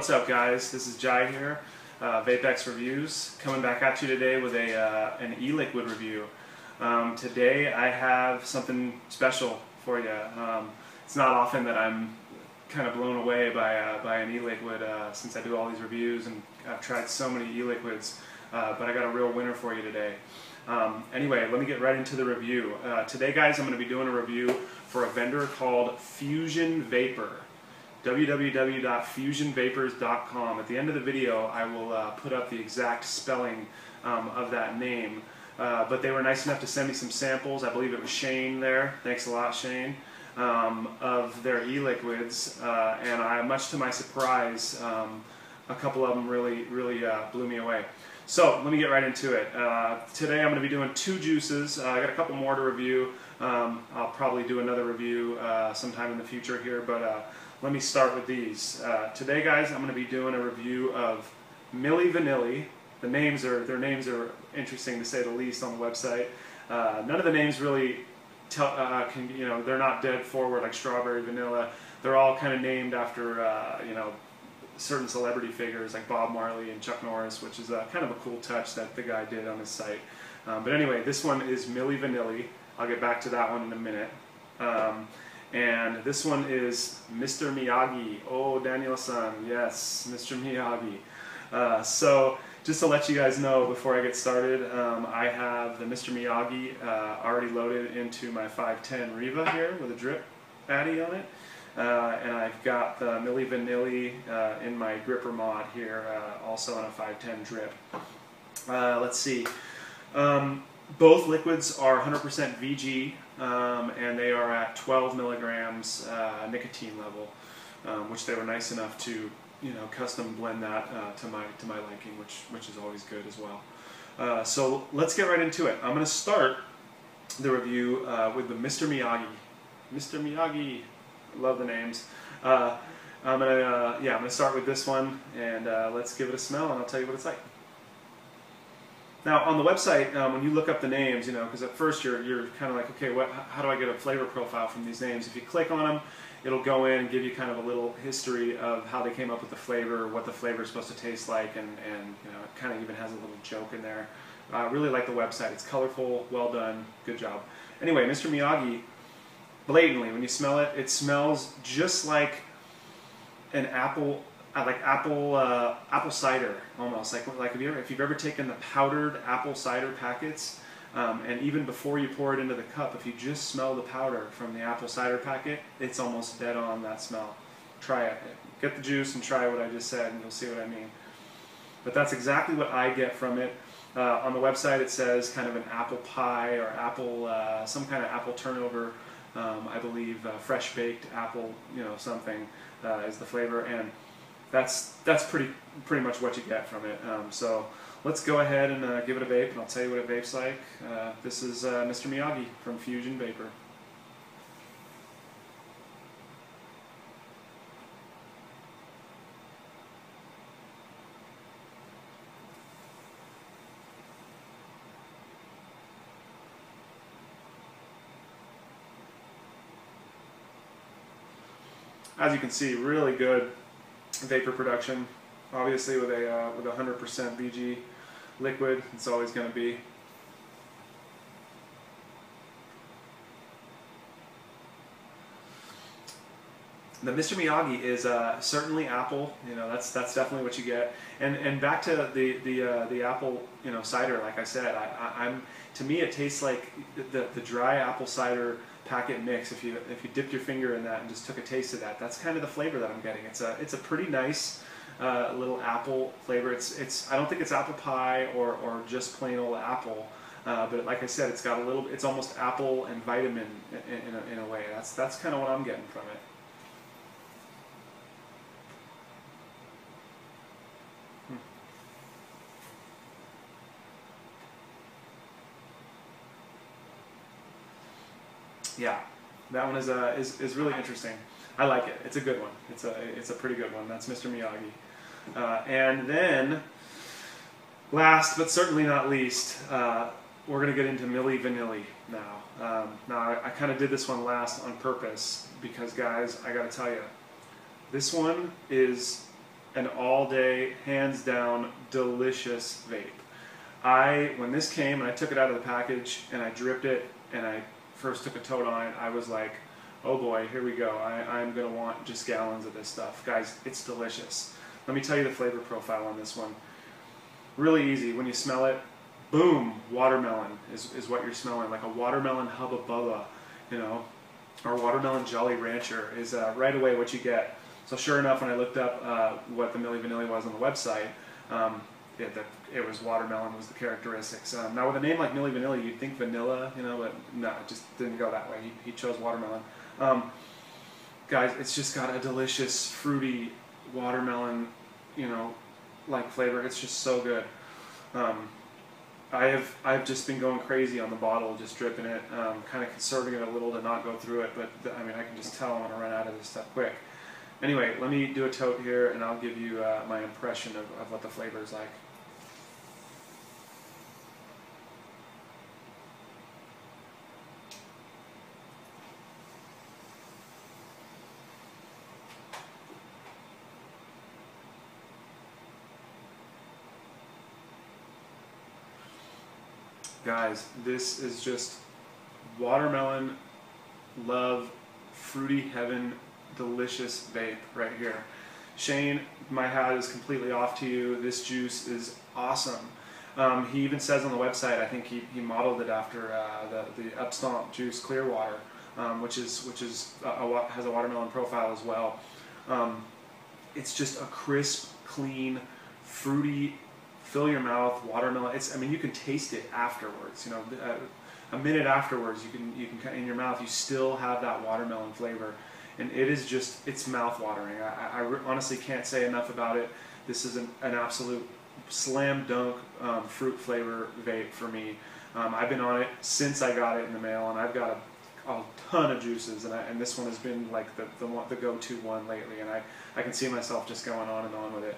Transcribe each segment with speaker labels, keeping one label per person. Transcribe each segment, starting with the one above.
Speaker 1: what's up guys? This is Jai here, VapeX Reviews, coming back at you today with an e-liquid review. Today I have something special for you. It's not often that I'm kind of blown away by an e-liquid since I do all these reviews and I've tried so many e-liquids, but I got a real winner for you today. Anyway, let me get right into the review. Today guys, I'm going to be doing a review for a vendor called Fuzion Vapor. www.fuzionvapors.com. At the end of the video I will put up the exact spelling of that name, but they were nice enough to send me some samples. I believe it was Shane there, thanks a lot Shane, of their e-liquids, and much to my surprise, a couple of them really blew me away. So let me get right into it. Today I'm going to be doing two juices. I got a couple more to review. I'll probably do another review sometime in the future here, but let me start with these. Today guys, I'm going to be doing a review of Milli Vanilli. Their names are interesting to say the least on the website. None of the names really they're not dead forward like strawberry, vanilla. They're all kind of named after certain celebrity figures like Bob Marley and Chuck Norris, which is kind of a cool touch that the guy did on his site. But anyway, this one is Milli Vanilli. I'll get back to that one in a minute. And this one is Mr. Miyagi. Oh, Daniel-san, yes, Mr. Miyagi. So just to let you guys know before I get started, I have the Mr. Miyagi already loaded into my 510 Riva here with a drip addy on it. And I've got the Milli Vanilli in my gripper mod here, also on a 510 drip. Let's see. Both liquids are 100% VG, and they are at 12 milligrams nicotine level, which they were nice enough to, custom blend that to my liking, which is always good as well. So let's get right into it. I'm going to start the review with the Mr. Miyagi. Mr. Miyagi, love the names. I'm gonna start with this one, and let's give it a smell, and I'll tell you what it's like. Now on the website, when you look up the names, because at first you're kind of like, okay, how do I get a flavor profile from these names? If you click on them, it'll go in and give you kind of a little history of how they came up with the flavor, what the flavor is supposed to taste like, and it kind of even has a little joke in there. I really like the website. It's colorful, well done, good job. Anyway, Mr. Miyagi, blatantly, when you smell it, it smells just like an apple. Apple cider, almost like if you've ever taken the powdered apple cider packets, and even before you pour it into the cup, if you just smell the powder from the apple cider packet, it's almost dead on that smell. Try it. Get the juice and try what I just said, and you'll see what I mean. But that's exactly what I get from it. On the website, it says kind of an apple pie or apple, some kind of apple turnover. I believe fresh baked apple, something is the flavor, and that's pretty much what you get from it. So let's go ahead and give it a vape, and I'll tell you what it vapes like. This is Mr. Miyagi from Fuzion Vapor. As you can see, really good vapor production. Obviously, with a 100% VG liquid, it's always going to be. The Mr. Miyagi is certainly apple. That's definitely what you get. And back to the apple cider. Like I said, to me it tastes like the dry apple cider packet mix. If you dipped your finger in that and just took a taste of that, that's kind of the flavor that I'm getting. It's a pretty nice little apple flavor. I don't think it's apple pie or just plain old apple, but like I said, it's got a little. It's almost apple and vitamin in a way. That's kind of what I'm getting from it. Yeah, that one is really interesting. I like it. It's a good one. It's a pretty good one. That's Mr. Miyagi. And then, last but certainly not least, we're going to get into Milli Vanilli now. Now I kind of did this one last on purpose because, guys, I got to tell you, this one is an all-day, hands-down, delicious vape. When this came and I took it out of the package and I dripped it and I first took a tote on it, I was like, oh boy, here we go. I'm going to want just gallons of this stuff. Guys, it's delicious. Let me tell you the flavor profile on this one. Really easy. When you smell it, boom, watermelon is what you're smelling, like a watermelon Hubba Bubba, you know, or watermelon Jolly Rancher is right away what you get. So sure enough, when I looked up what the Milli Vanilli was on the website, it was watermelon was the characteristics. Now with a name like Milli Vanilli, you'd think vanilla, you know, but no, it just didn't go that way. He chose watermelon. Guys, it's just got a delicious, fruity watermelon, you know, like flavor. It's just so good. I've just been going crazy on the bottle, just dripping it, kind of conserving it a little to not go through it, but I mean, I can just tell I'm going to run out of this stuff quick. Anyway, let me do a tote here and I'll give you my impression of what the flavor is like. Guys, this is just watermelon, love, fruity heaven, delicious vape right here. Shane, my hat is completely off to you. This juice is awesome. He even says on the website, I think he modeled it after the Upstomp juice Clearwater, which has a watermelon profile as well. It's just a crisp, clean, fruity, fill your mouth watermelon. I mean, you can taste it afterwards. You know, a minute afterwards, you can in your mouth, you still have that watermelon flavor, and it is just, it's mouth-watering. I honestly can't say enough about it. This is an absolute slam dunk fruit flavor vape for me. I've been on it since I got it in the mail, and I've got a ton of juices, and this one has been like the go-to one lately, and I can see myself just going on and on with it.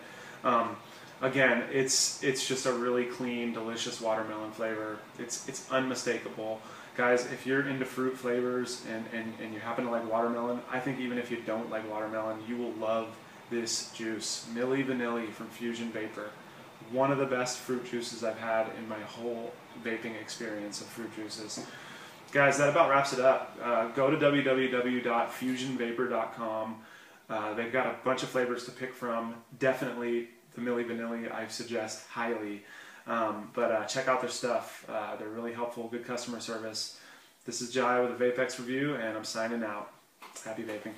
Speaker 1: Again, it's just a really clean, delicious watermelon flavor. It's unmistakable. Guys, if you're into fruit flavors and you happen to like watermelon, I think even if you don't like watermelon, you will love this juice. Milli Vanilli from Fusion Vapor. One of the best fruit juices I've had in my whole vaping experience of fruit juices. Guys, that about wraps it up. Go to www.fusionvapor.com. They've got a bunch of flavors to pick from. Definitely the Milli Vanilli I suggest highly. But check out their stuff. They're really helpful, good customer service. This is Jai with a VapeX review, and I'm signing out. Happy vaping.